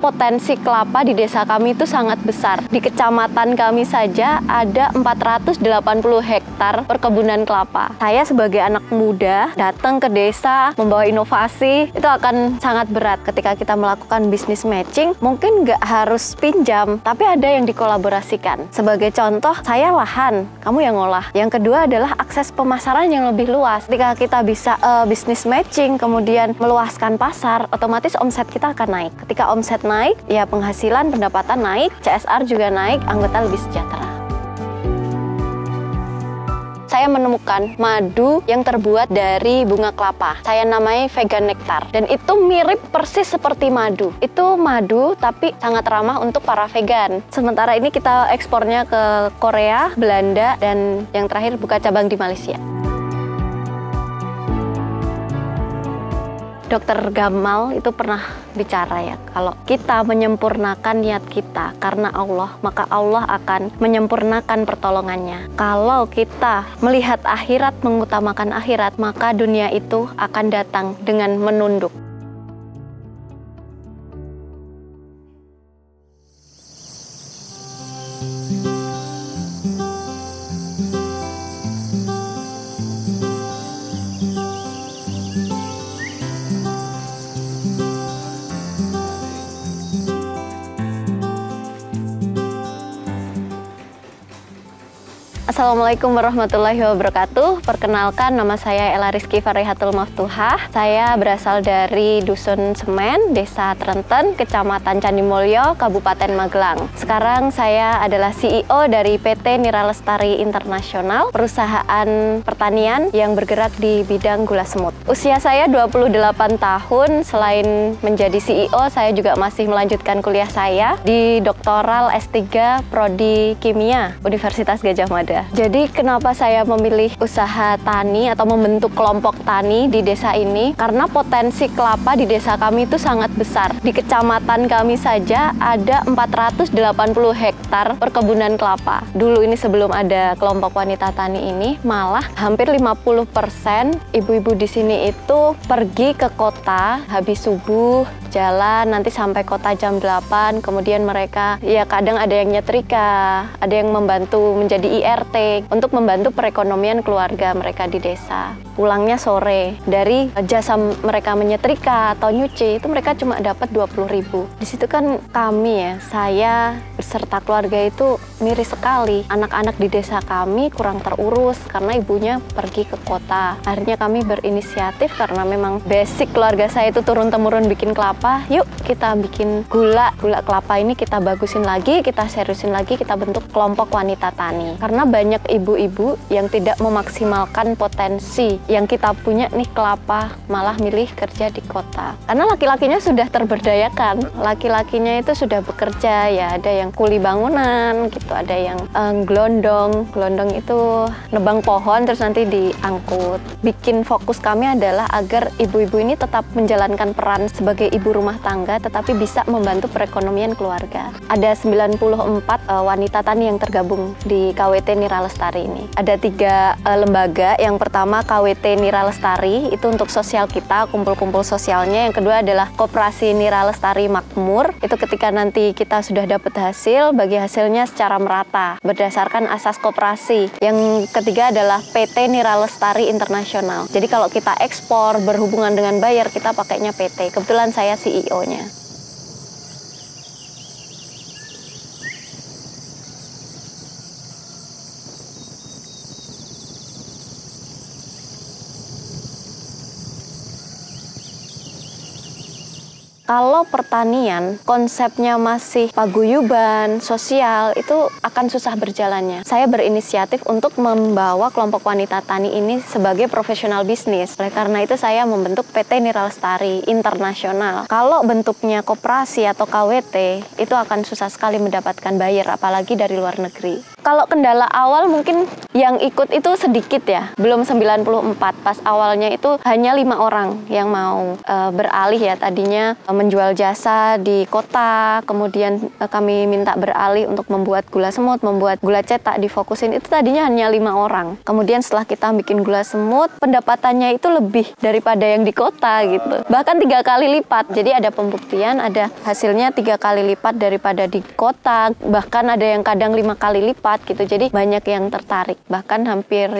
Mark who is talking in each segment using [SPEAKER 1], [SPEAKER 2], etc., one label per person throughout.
[SPEAKER 1] Potensi kelapa di desa kami itu sangat besar. Di kecamatan kami saja ada 480 hektar perkebunan kelapa. Saya sebagai anak muda datang ke desa membawa inovasi, itu akan sangat berat ketika kita melakukan bisnis matching. Mungkin nggak harus pinjam, tapi ada yang dikolaborasikan. Sebagai contoh, saya lahan, kamu yang ngolah. Yang kedua adalah akses pemasaran yang lebih luas. Ketika kita bisa bisnis matching, kemudian meluaskan pasar, otomatis omset kita akan naik. Ketika omset naik, ya penghasilan, pendapatan naik, CSR juga naik, anggota lebih sejahtera. Saya menemukan madu yang terbuat dari bunga kelapa. Saya namai vegan nectar. Dan itu mirip persis seperti madu. Itu madu tapi sangat ramah untuk para vegan. Sementara ini kita ekspornya ke Korea, Belanda, dan yang terakhir buka cabang di Malaysia. Dokter Gamal itu pernah bicara ya, kalau kita menyempurnakan niat kita karena Allah, maka Allah akan menyempurnakan pertolongannya. Kalau kita melihat akhirat, mengutamakan akhirat, maka dunia itu akan datang dengan menunduk. Assalamualaikum warahmatullahi wabarakatuh. Perkenalkan, nama saya Ella Rizky Farihatul Maftuhah. Saya berasal dari Dusun Semen, Desa Trenten, Kecamatan Candimulyo, Kabupaten Magelang. Sekarang saya adalah CEO dari PT Nira Lestari Internasional, perusahaan pertanian yang bergerak di bidang gula semut. Usia saya 28 tahun. Selain menjadi CEO, saya juga masih melanjutkan kuliah saya di doktoral S3 Prodi Kimia Universitas Gadjah Mada. Jadi kenapa saya memilih usaha tani atau membentuk kelompok tani di desa ini? Karena potensi kelapa di desa kami itu sangat besar. Di kecamatan kami saja ada 480 hektar perkebunan kelapa. Dulu ini sebelum ada kelompok wanita tani ini, malah hampir 50% ibu-ibu di sini itu pergi ke kota habis subuh, jalan nanti sampai kota jam 8, kemudian mereka ya kadang ada yang nyetrika, ada yang membantu menjadi IRT untuk membantu perekonomian keluarga mereka di desa. Pulangnya sore, dari jasa mereka menyetrika atau nyuci itu mereka cuma dapat 20.000. Di situ kan kami ya, saya beserta keluarga itu miris sekali. Anak-anak di desa kami kurang terurus karena ibunya pergi ke kota. Akhirnya kami berinisiatif karena memang basic keluarga saya itu turun-temurun bikin kelapa. Yuk kita bikin gula kelapa ini kita bagusin lagi, kita seriusin lagi, kita bentuk kelompok wanita tani. Karena banyak ibu-ibu yang tidak memaksimalkan potensi yang kita punya nih kelapa, malah milih kerja di kota. Karena laki-lakinya sudah terberdayakan, laki-lakinya itu sudah bekerja ya, ada yang kuli bangunan gitu, ada yang gelondong itu nebang pohon terus nanti diangkut. Bikin fokus kami adalah agar ibu-ibu ini tetap menjalankan peran sebagai ibu rumah tangga tetapi bisa membantu perekonomian keluarga. Ada 94 wanita tani yang tergabung di KWT Nira Lestari ini. Ada 3 lembaga. Yang pertama KWT Nira Lestari, itu untuk sosial kita, kumpul-kumpul sosialnya. Yang kedua adalah Koperasi Nira Lestari Makmur, itu ketika nanti kita sudah dapat hasil, bagi hasilnya secara merata berdasarkan asas koperasi. Yang ketiga adalah PT Nira Lestari Internasional. Jadi kalau kita ekspor berhubungan dengan buyer, kita pakainya PT. Kebetulan saya CEO-nya. Kalau pertanian, konsepnya masih paguyuban, sosial, itu akan susah berjalannya. Saya berinisiatif untuk membawa kelompok wanita tani ini sebagai profesional bisnis. Oleh karena itu saya membentuk PT Nira Lestari Internasional. Kalau bentuknya koperasi atau KWT, itu akan susah sekali mendapatkan buyer, apalagi dari luar negeri. Kalau kendala awal mungkin yang ikut itu sedikit ya, belum 94. Pas awalnya itu hanya 5 orang yang mau beralih ya. Tadinya menjual jasa di kota, kemudian kami minta beralih untuk membuat gula semut, membuat gula cetak, difokusin. Itu tadinya hanya 5 orang. Kemudian setelah kita bikin gula semut, pendapatannya itu lebih daripada yang di kota gitu. Bahkan 3 kali lipat. Jadi ada pembuktian, ada hasilnya 3 kali lipat daripada di kota. Bahkan ada yang kadang 5 kali lipat gitu. Jadi banyak yang tertarik. Bahkan hampir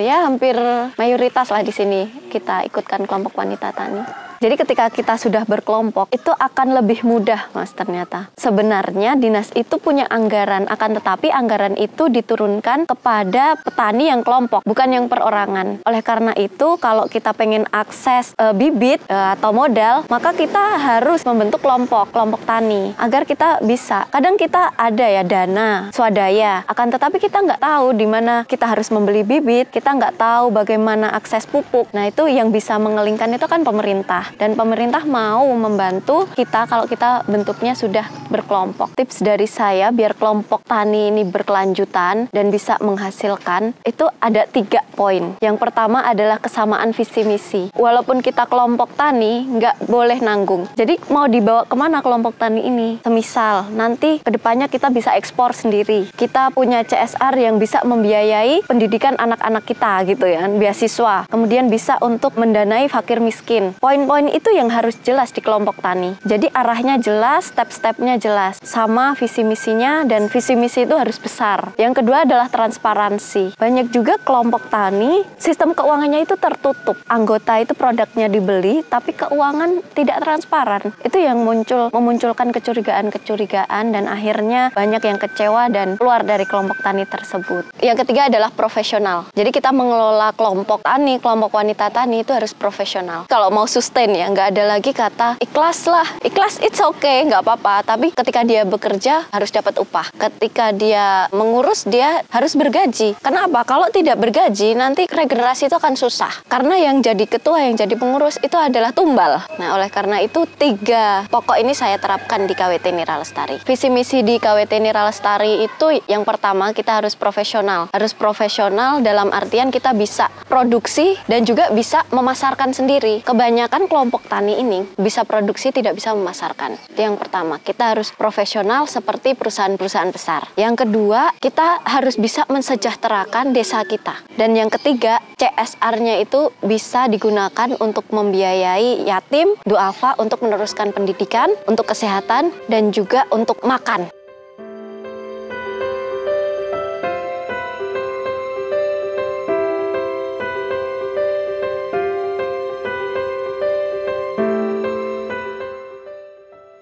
[SPEAKER 1] mayoritas lah di sini kita ikutkan kelompok wanita tani. Jadi ketika kita sudah berkelompok, itu akan lebih mudah, Mas, ternyata. Sebenarnya dinas itu punya anggaran, akan tetapi anggaran itu diturunkan kepada petani yang kelompok, bukan yang perorangan. Oleh karena itu, kalau kita pengen akses bibit atau modal, maka kita harus membentuk kelompok tani, agar kita bisa. Kadang kita ada ya dana, swadaya, akan tetapi kita nggak tahu di mana kita harus membeli bibit, kita nggak tahu bagaimana akses pupuk. Nah, itu yang bisa mengelingkan itu kan pemerintah. Dan pemerintah mau membantu kita kalau kita bentuknya sudah berkelompok. Tips dari saya biar kelompok tani ini berkelanjutan dan bisa menghasilkan, itu ada 3 poin. Yang pertama adalah kesamaan visi misi. Walaupun kita kelompok tani, nggak boleh nanggung. Jadi mau dibawa kemana kelompok tani ini? Semisal nanti kedepannya kita bisa ekspor sendiri. Kita punya CSR yang bisa membiayai pendidikan anak-anak kita gitu ya, beasiswa. Kemudian bisa untuk mendanai fakir miskin. Poin-poin itu yang harus jelas di kelompok tani. Jadi arahnya jelas, step-stepnya jelas, sama visi misinya, dan visi misi itu harus besar. Yang kedua adalah transparansi. Banyak juga kelompok tani, sistem keuangannya itu tertutup. Anggota itu produknya dibeli, tapi keuangan tidak transparan. Itu yang memunculkan kecurigaan-kecurigaan, dan akhirnya banyak yang kecewa dan keluar dari kelompok tani tersebut. Yang ketiga adalah profesional. Jadi kita mengelola kelompok tani, kelompok wanita tani itu harus profesional. Kalau mau sustain ya, nggak ada lagi kata ikhlas lah. Ikhlas it's okay, nggak apa-apa. Tapi ketika dia bekerja harus dapat upah. Ketika dia mengurus dia harus bergaji. Kenapa? Kalau tidak bergaji nanti regenerasi itu akan susah. Karena yang jadi ketua, yang jadi pengurus itu adalah tumbal. Nah, oleh karena itu 3 pokok ini saya terapkan di KWT Nira Lestari. Visi misi di KWT Nira Lestari itu yang pertama kita harus profesional. Harus profesional dalam artian kita bisa produksi dan juga bisa memasarkan sendiri. Kebanyakan kelompok tani ini bisa produksi, tidak bisa memasarkan. Itu yang pertama, kita harus profesional seperti perusahaan-perusahaan besar. Yang kedua, kita harus bisa mensejahterakan desa kita. Dan yang ketiga, CSR-nya itu bisa digunakan untuk membiayai yatim, duafa, untuk meneruskan pendidikan, untuk kesehatan, dan juga untuk makan.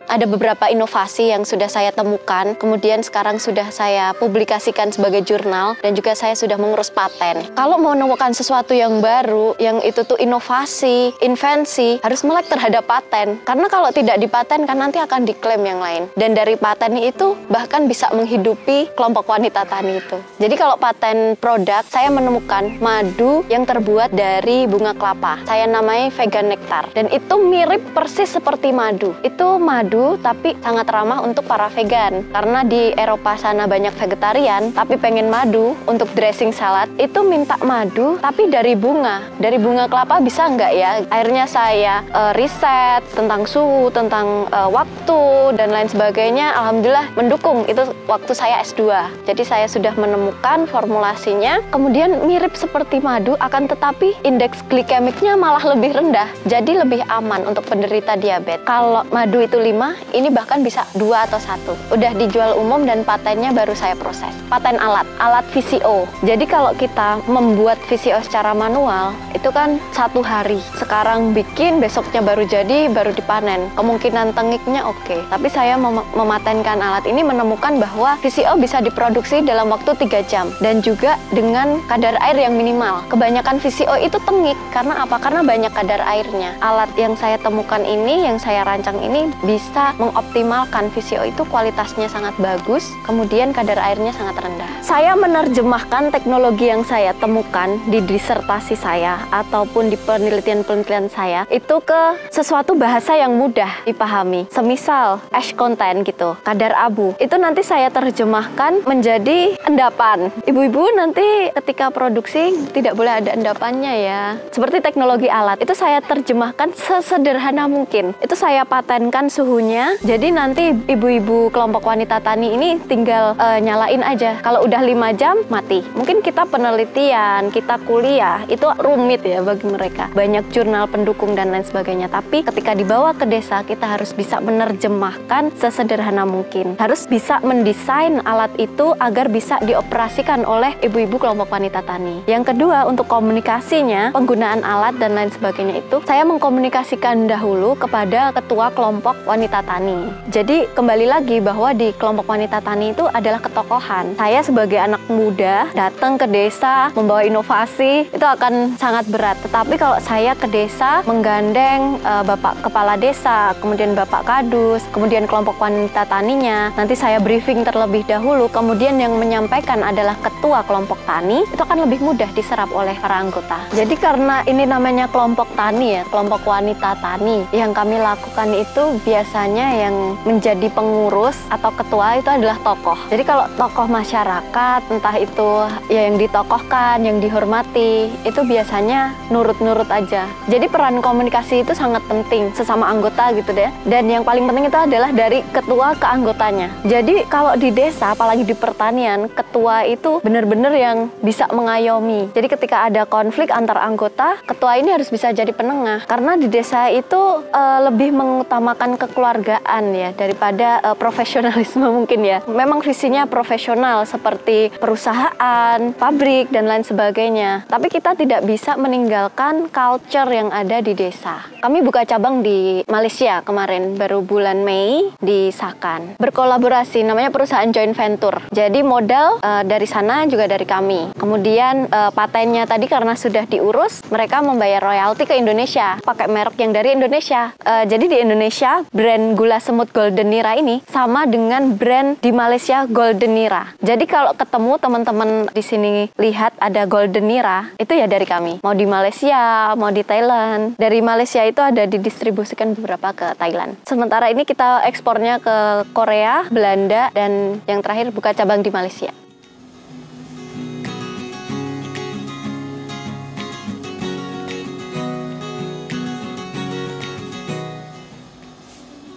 [SPEAKER 1] Ada beberapa inovasi yang sudah saya temukan, kemudian sekarang sudah saya publikasikan sebagai jurnal, dan juga saya sudah mengurus paten. Kalau mau menemukan sesuatu yang baru, yang itu tuh inovasi, invensi, harus melek terhadap paten. Karena kalau tidak dipatenkan nanti akan diklaim yang lain. Dan dari paten itu bahkan bisa menghidupi kelompok wanita tani itu. Jadi kalau paten produk, saya menemukan madu yang terbuat dari bunga kelapa. Saya namai vegan nectar. Dan itu mirip persis seperti madu. Itu madu tapi sangat ramah untuk para vegan. Karena di Eropa sana banyak vegetarian, tapi pengen madu untuk dressing salad, itu minta madu tapi dari bunga. Dari bunga kelapa bisa nggak ya? Akhirnya saya riset tentang suhu, tentang waktu, dan lain sebagainya. Alhamdulillah mendukung. Itu waktu saya S2. Jadi saya sudah menemukan formulasinya. Kemudian mirip seperti madu, akan tetapi indeks glikemiknya malah lebih rendah. Jadi lebih aman untuk penderita diabetes. Kalau madu itu 5, ini bahkan bisa 2 atau 1. Udah dijual umum dan patennya baru saya proses. Paten alat VCO. Jadi kalau kita membuat VCO secara manual, itu kan 1 hari. Sekarang bikin, besoknya baru jadi, baru dipanen. Kemungkinan tengiknya oke. Tapi saya mematenkan alat ini, menemukan bahwa VCO bisa diproduksi dalam waktu 3 jam. Dan juga dengan kadar air yang minimal. Kebanyakan VCO itu tengik. Karena apa? Karena banyak kadar airnya. Alat yang saya temukan ini, yang saya rancang ini, bisa bisa mengoptimalkan VCO itu kualitasnya sangat bagus, kemudian kadar airnya sangat rendah. Saya menerjemahkan teknologi yang saya temukan di disertasi saya ataupun di penelitian-penelitian saya itu ke sesuatu bahasa yang mudah dipahami. Semisal ash content gitu, kadar abu. Itu nanti saya terjemahkan menjadi endapan. Ibu-ibu nanti ketika produksi tidak boleh ada endapannya ya. Seperti teknologi alat, itu saya terjemahkan sesederhana mungkin. Itu saya patenkan suhunya. Jadi nanti ibu-ibu kelompok wanita tani ini tinggal nyalain aja. Kalau udah 5 jam mati. Mungkin kita penelitian, kita kuliah itu rumit ya bagi mereka. Banyak jurnal pendukung dan lain sebagainya. Tapi ketika dibawa ke desa, kita harus bisa menerjemahkan sesederhana mungkin. Harus bisa mendesain alat itu agar bisa dioperasikan oleh ibu-ibu kelompok wanita tani. Yang kedua, untuk komunikasinya, penggunaan alat dan lain sebagainya itu, saya mengkomunikasikan dahulu kepada ketua kelompok wanita tani. Jadi kembali lagi bahwa di kelompok wanita tani itu adalah ketokohan. Saya sebagai anak muda datang ke desa membawa inovasi itu akan sangat berat. Tetapi kalau saya ke desa menggandeng bapak kepala desa, kemudian bapak kadus, kemudian kelompok wanita taninya, nanti saya briefing terlebih dahulu, kemudian yang menyampaikan adalah ketua kelompok tani, itu akan lebih mudah diserap oleh para anggota. Jadi karena ini namanya kelompok tani ya, kelompok wanita tani, yang kami lakukan itu biasanya yang menjadi pengurus atau ketua itu adalah tokoh. Jadi kalau tokoh masyarakat, entah itu ya yang ditokohkan, yang dihormati, itu biasanya nurut-nurut aja. Jadi peran komunikasi itu sangat penting sesama anggota gitu deh. Dan yang paling penting itu adalah dari ketua ke anggotanya. Jadi kalau di desa, apalagi di pertanian, ketua itu benar-benar yang bisa mengayomi. Jadi ketika ada konflik antar anggota, ketua ini harus bisa jadi penengah. Karena di desa itu lebih mengutamakan kekeluargaan ya daripada profesionalisme mungkin ya. Memang visinya profesional seperti perusahaan, pabrik dan lain sebagainya. Tapi kita tidak bisa meninggalkan culture yang ada di desa. Kami buka cabang di Malaysia kemarin, baru bulan Mei di Sakan. Berkolaborasi, namanya perusahaan joint venture. Jadi modal dari sana juga dari kami. Kemudian patennya tadi karena sudah diurus, mereka membayar royalti ke Indonesia, pakai merek yang dari Indonesia. Jadi di Indonesia, brand gula semut Golden Nira ini sama dengan brand di Malaysia Golden Nira. Jadi kalau ketemu teman-teman di sini lihat ada Golden Nira, itu ya dari kami. Mau di Malaysia, mau di Thailand. Dari Malaysia itu ada didistribusikan beberapa ke Thailand. Sementara ini kita ekspornya ke Korea, Belanda, dan yang terakhir buka cabang di Malaysia.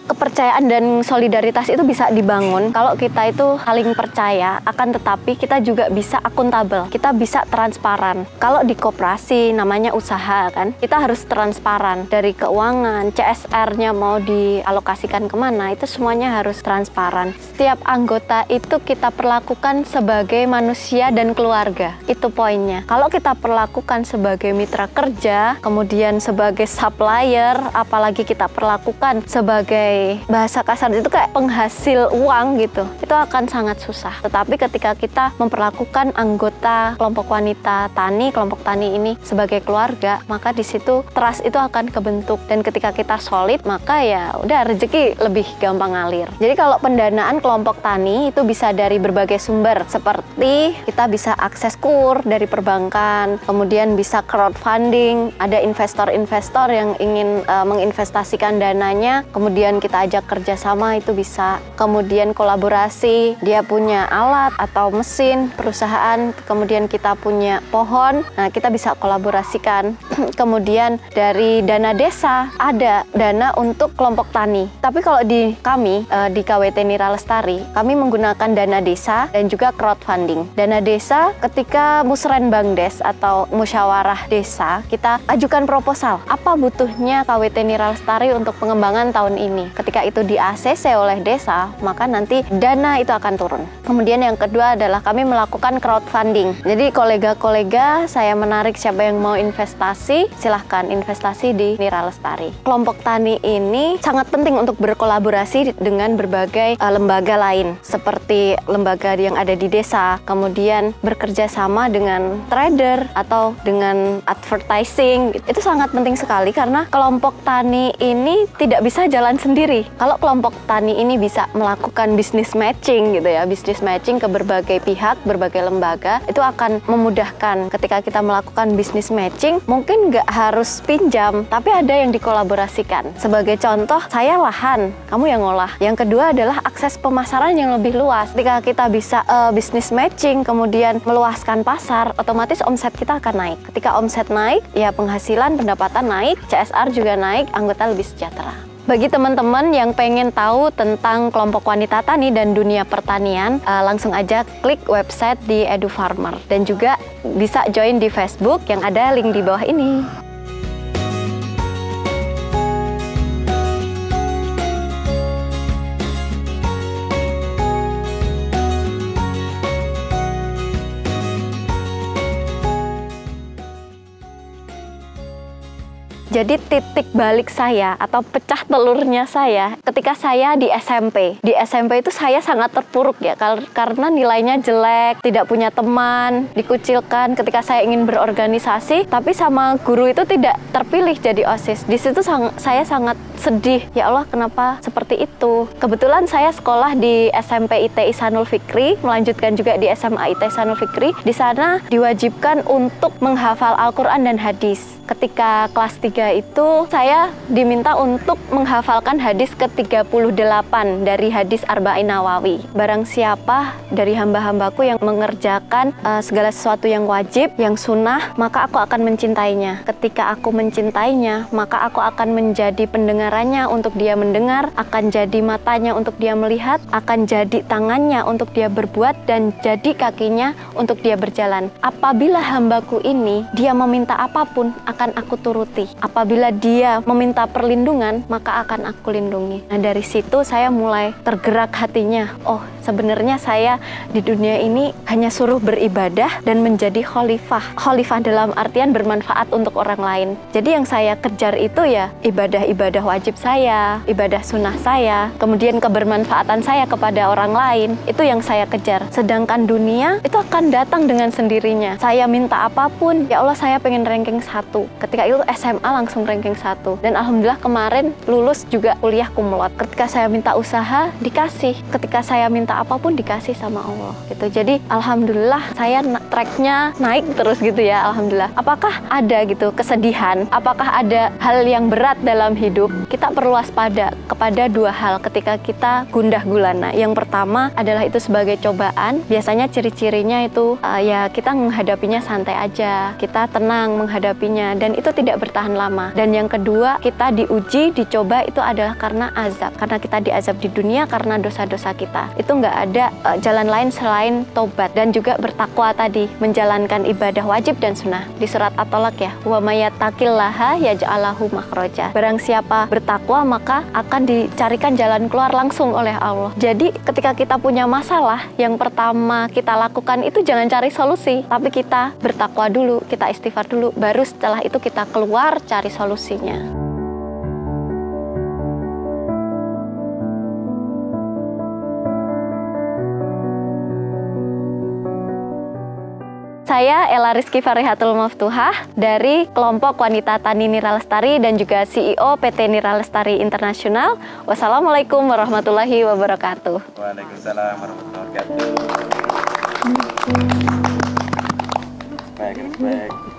[SPEAKER 1] Kepercayaan dan solidaritas itu bisa dibangun kalau kita itu saling percaya, akan tetapi kita juga bisa akuntabel, kita bisa transparan. Kalau di koperasi namanya usaha kan, kita harus transparan dari keuangan, CSR-nya mau dialokasikan kemana, itu semuanya harus transparan. Setiap anggota itu kita perlakukan sebagai manusia dan keluarga, itu poinnya. Kalau kita perlakukan sebagai mitra kerja, kemudian sebagai supplier, apalagi kita perlakukan sebagai bahasa kasar itu kayak penghasil uang gitu, itu akan sangat susah. Tetapi ketika kita memperlakukan anggota kelompok wanita tani, kelompok tani ini sebagai keluarga, maka di situ trust itu akan kebentuk. Dan ketika kita solid, maka ya udah rezeki lebih gampang ngalir. Jadi kalau pendanaan kelompok tani itu bisa dari berbagai sumber, seperti kita bisa akses KUR dari perbankan, kemudian bisa crowdfunding, ada investor-investor yang ingin menginvestasikan dananya, kemudian kita ajak kerjasama itu bisa. Kemudian kolaborasi, dia punya alat atau mesin perusahaan, kemudian kita punya pohon, nah kita bisa kolaborasikan. Kemudian dari dana desa, ada dana untuk kelompok tani. Tapi kalau di kami, di KWT Nira Lestari, kami menggunakan dana desa dan juga crowdfunding. Dana desa ketika musrenbangdes atau musyawarah desa, kita ajukan proposal, apa butuhnya KWT Nira Lestari untuk pengembangan tahun ini. Ketika itu di ACC oleh desa, maka nanti dana itu akan turun. Kemudian yang kedua adalah kami melakukan crowdfunding. Jadi kolega-kolega saya menarik siapa yang mau investasi, silahkan investasi di Nira Lestari. Kelompok tani ini sangat penting untuk berkolaborasi dengan berbagai lembaga lain, seperti lembaga yang ada di desa, kemudian bekerja sama dengan trader atau dengan advertising. Itu sangat penting sekali karena kelompok tani ini tidak bisa jalan sendiri sendiri. Kalau kelompok tani ini bisa melakukan bisnis matching gitu ya, bisnis matching ke berbagai pihak, berbagai lembaga, itu akan memudahkan ketika kita melakukan bisnis matching. Mungkin nggak harus pinjam, tapi ada yang dikolaborasikan. Sebagai contoh, saya lahan, kamu yang ngolah. Yang kedua adalah akses pemasaran yang lebih luas. Ketika kita bisa bisnis matching, kemudian meluaskan pasar, otomatis omset kita akan naik. Ketika omset naik, ya penghasilan, pendapatan naik, CSR juga naik, anggota lebih sejahtera. Bagi teman-teman yang pengen tahu tentang kelompok wanita tani dan dunia pertanian, langsung aja klik website di Edu Farmer dan juga bisa join di Facebook yang ada link di bawah ini. Jadi titik balik saya atau pecah telurnya saya ketika saya di SMP. Di SMP itu saya sangat terpuruk ya, karena nilainya jelek, tidak punya teman, dikucilkan ketika saya ingin berorganisasi, tapi sama guru itu tidak terpilih jadi OSIS. Di situ saya sangat sedih, ya Allah kenapa seperti itu. Kebetulan saya sekolah di SMP IT Ihsanul Fikri, melanjutkan juga di SMA IT Ihsanul Fikri. Di sana diwajibkan untuk menghafal Al-Quran dan hadis. Ketika kelas 3 itu saya diminta untuk menghafalkan hadis ke-38 dari hadis Arba'in Nawawi. Barang siapa dari hamba-hambaku yang mengerjakan segala sesuatu yang wajib, yang sunnah, maka aku akan mencintainya. Ketika aku mencintainya, maka aku akan menjadi pendengarannya untuk dia mendengar, akan jadi matanya untuk dia melihat, akan jadi tangannya untuk dia berbuat, dan jadi kakinya untuk dia berjalan. Apabila hambaku ini, dia meminta apapun, akan aku turuti. Apabila dia meminta perlindungan, maka akan aku lindungi. Nah, dari situ saya mulai tergerak hatinya. Oh, sebenarnya saya di dunia ini hanya suruh beribadah dan menjadi khalifah. Khalifah dalam artian bermanfaat untuk orang lain. Jadi yang saya kejar itu ya ibadah-ibadah wajib saya, ibadah sunnah saya, kemudian kebermanfaatan saya kepada orang lain. Itu yang saya kejar. Sedangkan dunia itu akan datang dengan sendirinya. Saya minta apapun, ya Allah saya pengen ranking 1. Ketika itu SMA langsung ranking 1. Dan alhamdulillah kemarin lulus juga kuliah kumlot. Ketika saya minta usaha, dikasih. Ketika saya minta apapun, dikasih sama Allah. Gitu. Jadi alhamdulillah saya tracknya naik terus gitu ya, alhamdulillah. Apakah ada gitu kesedihan? Apakah ada hal yang berat dalam hidup? Kita perlu waspada kepada 2 hal ketika kita gundah gulana. Yang pertama adalah itu sebagai cobaan. Biasanya ciri-cirinya itu ya kita menghadapinya santai aja. Kita tenang menghadapinya. Dan itu tidak bertahan lama. Dan yang kedua, kita diuji, dicoba itu adalah karena azab. Karena kita diazab di dunia karena dosa-dosa kita. Itu nggak ada jalan lain selain tobat dan juga bertakwa tadi, menjalankan ibadah wajib dan sunnah. Di surat At-Tolak ya, wa mayattaqillaha yaj'alahu makhraja. Barang siapa bertakwa maka akan dicarikan jalan keluar langsung oleh Allah. Jadi ketika kita punya masalah, yang pertama kita lakukan itu jangan cari solusi, tapi kita bertakwa dulu, kita istighfar dulu, baru setelah itu kita keluar cari solusinya. Saya Ella Rizky Farihatul Maftuhah dari kelompok Wanita Tani Nira Lestari dan juga CEO PT Nira Lestari Internasional. Wassalamualaikum warahmatullahi wabarakatuh.
[SPEAKER 2] Waalaikumsalam warahmatullahi wabarakatuh. Baik.